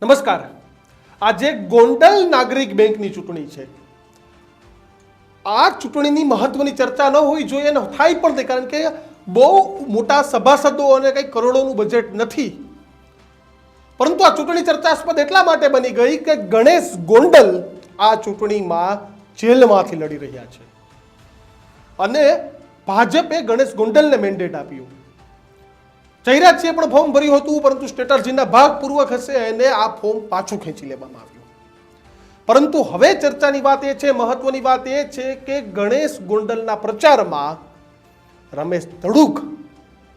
નમસ્કાર। આજે ગોંડલ નાગરિક બેંકની ચૂંટણી છે। આ ચૂંટણીની મહત્વની ચર્ચા ન હોવી જોઈએ અને થાય પણ નહીં, કારણ કે બહુ મોટા સભાસદો અને કંઈ કરોડોનું બજેટ નથી, પરંતુ આ ચૂંટણી ચર્ચાસ્પદ એટલા માટે બની ગઈ કે ગણેશ ગોંડલ આ ચૂંટણીમાં જેલમાંથી લડી રહ્યા છે અને ભાજપે ગણેશ ગોંડલને મેન્ડેટ આપ્યું। જયરાજ છે પણ ફોર્મ ભર્યું હતું, પરંતુ સ્ટ્રેટર્જીના ભાગપૂર્વક હશે અને આ ફોર્મ પાછું ખેંચી લેવામાં આવ્યું। પરંતુ હવે ચર્ચાની વાત એ છે, મહત્વની વાત એ છે કે ગણેશ ગોંડલના પ્રચારમાં રમેશ ધડુક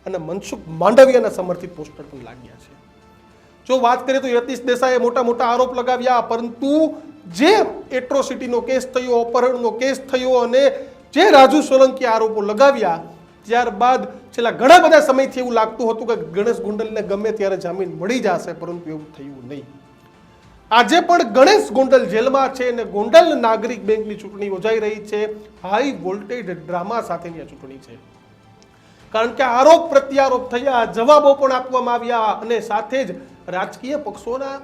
અને મનસુખ માંડવિયાના સમર્થિત પોસ્ટર પણ લાગ્યા છે। જો વાત કરીએ તો યતીશ દેસાઈએ મોટા મોટા આરોપ લગાવ્યા, પરંતુ જે એટ્રોસિટીનો કેસ થયો, અપહરણનો કેસ થયો અને જે રાજુ સોલંકી આરોપો લગાવ્યા, ત્યારબાદ છેલ્લા ઘણા બધા સમયથી એવું લાગતું હતું કે ગણેશ ગોંડલને ગમે ત્યારે જામીન મળી જશે, પરંતુ એવું થયું નહીં। આજે પણ ગણેશ ગોંડલ જેલમાં છે અને ગોંડલ નાગરિક બેંકની ચૂંટણી યોજાઈ રહી છે। હાઈ વોલ્ટેજ ડ્રામા સાથેની આ ચૂંટણી છે, કારણ કે આરોપ પ્રત્યારોપ થયા, જવાબો પણ આપવામાં આવ્યા અને સાથે જ રાજકીય પક્ષોના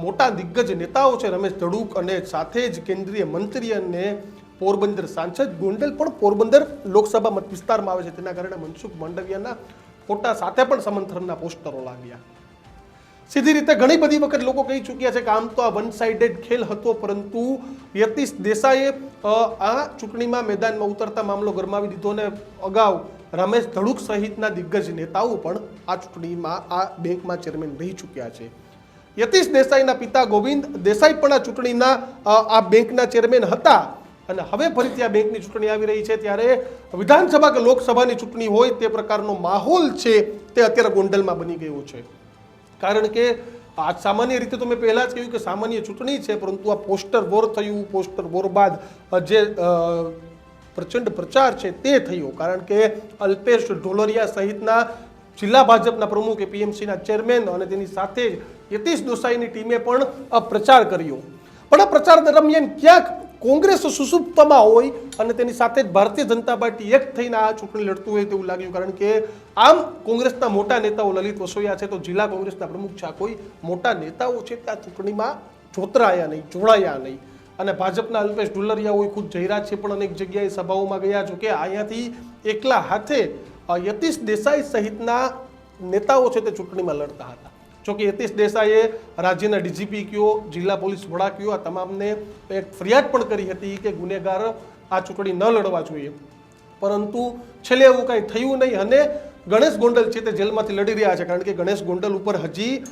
મોટા દિગ્ગજ નેતાઓ છે, રમેશ ધડુક અને સાથે જ કેન્દ્રીય મંત્રી અને પોરબંદર સાંસદ, ગોંડલ પણ પોરબંદર લોકસભા મત વિસ્તારમાં આવે છે, તેના કારણે મનસુખ માંડવિયાના ફોટા સાથે પણ સમર્થનના પોસ્ટરો લાગ્યા। સીધી રીતે ઘણી બધી વખત લોકો કહી ચૂક્યા છે કે આમ તો આ વન સાઇડેડ ખેલ હતો, પરંતુ યતીશ દેસાઈએ આ ચૂંટણીમાં મેદાનમાં ઉતરતા મામલો ગરમાવી દીધો અને અગાઉ રમેશ ધડુક સહિતના દિગ્ગજ નેતાઓ પણ આ ચૂંટણીમાં આ બેંકમાં ચેરમેન રહી ચૂક્યા છે। યતીશ દેસાઈના પિતા ગોવિંદ દેસાઈ પણ આ ચૂંટણીના આ બેંકના ચેરમેન હતા અને હવે ફરીથી આ બેંકની ચૂંટણી આવી રહી છે, ત્યારે વિધાનસભા કે લોકસભાની ચૂંટણી હોય તે પ્રકારનો માહોલ છે તે અત્યારે ગોંડલમાં બની ગયો છે। કારણ કે આ સામાન્ય રીતે તો મેં પહેલા જ કહ્યું કે સામાન્ય ચૂંટણી છે, પરંતુ આ પોસ્ટર વોર થયું, પોસ્ટર વોર બાદ જે પ્રચંડ પ્રચાર છે તે થયો, કારણ કે અલ્પેશ ઢોલરિયા સહિતના જિલ્લા ભાજપના પ્રમુખ, એપીએમસીના ચેરમેન અને તેની સાથે જ યતીશ દેસાઈની ટીમે પણ પ્રચાર કર્યો। પણ આ પ્રચાર દરમિયાન ક્યાંક કોંગ્રેસ સુસુપ્તમાં હોય અને તેની સાથે જ ભારતીય જનતા પાર્ટી એક થઈને આ ચૂંટણી લડતું હોય તેવું લાગ્યું, કારણ કે આમ કોંગ્રેસના મોટા નેતાઓ લલિત વસોયા છે, તો જિલ્લા કોંગ્રેસના પ્રમુખ છે, કોઈ મોટા નેતાઓ છે તે આ ચૂંટણીમાં જોતરાયા નહીં, જોડાયા નહીં અને ભાજપના અલ્પેશ ઢોલરિયા હોય, ખુદ જયરાજ છે પણ અનેક જગ્યાએ સભાઓમાં ગયા, જો કે અહીંયાથી એકલા હાથે યતીશ દેસાઈ સહિતના નેતાઓ છે તે ચૂંટણીમાં લડતા હતા। જોકે યતીશ દેસાઈએ રાજ્યના ડીજીપી કયો, જિલ્લા પોલીસ વડા કયો, આ તમામને એક ફરિયાદ પણ કરી હતી કે ગુનેગાર આ ચૂંટણી ન લડવા જોઈએ, પરંતુ છેલ્લે એવું કાંઈ થયું નહીં અને ગણેશ ગોંડલ છે તે જેલમાંથી લડી રહ્યા છે, કારણ કે ગણેશ ગોંડલ ઉપર હજી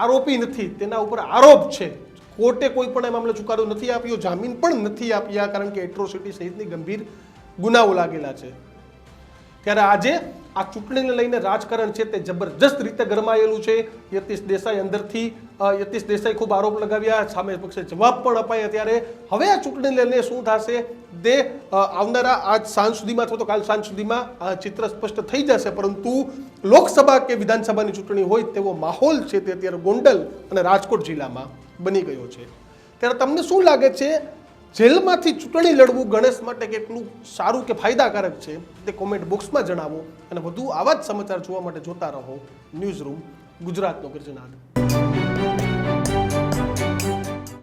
આરોપી નથી, તેના ઉપર આરોપ છે। કોર્ટે કોઈ પણ એ મામલે ચુકાદો નથી આપ્યો, જામીન પણ નથી આપ્યા, કારણ કે એટ્રોસિટી સહિતની ગંભીર ગુનાઓ લાગેલા છે। ત્યારે આજે આ ચૂંટણીને લઈને રાજકારણ છે તે જબરજસ્ત રીતે ગરમાયેલું છે। યતીશ દેસાઈ અંદરથી યતીશ દેસાઈ ખૂબ આરોપ લગાવ્યા, સામે પક્ષે જવાબ પણ અપાયા, ત્યારે હવે આ ચૂંટણી લઈને શું થશે તે આવનારા આજ સાંજ સુધીમાં અથવા તો કાલ સાંજ સુધીમાં ચિત્ર સ્પષ્ટ થઈ જશે, પરંતુ લોકસભા કે વિધાનસભાની ચૂંટણી હોય તેવો માહોલ છે તે અત્યારે ગોંડલ અને રાજકોટ જિલ્લામાં બની ગયો છે। ત્યારે તમને શું લાગે છે, જેલમાંથી ચૂંટણી લડવું ગણેશ માટે કેટલું સારું કે ફાયદાકારક છે તે કોમેન્ટ બોક્સમાં જણાવો અને વધુ આવા જ સમાચાર જોવા માટે જોતા રહો ન્યૂઝ રૂમ, ગુજરાતનો ગર્જનાદ।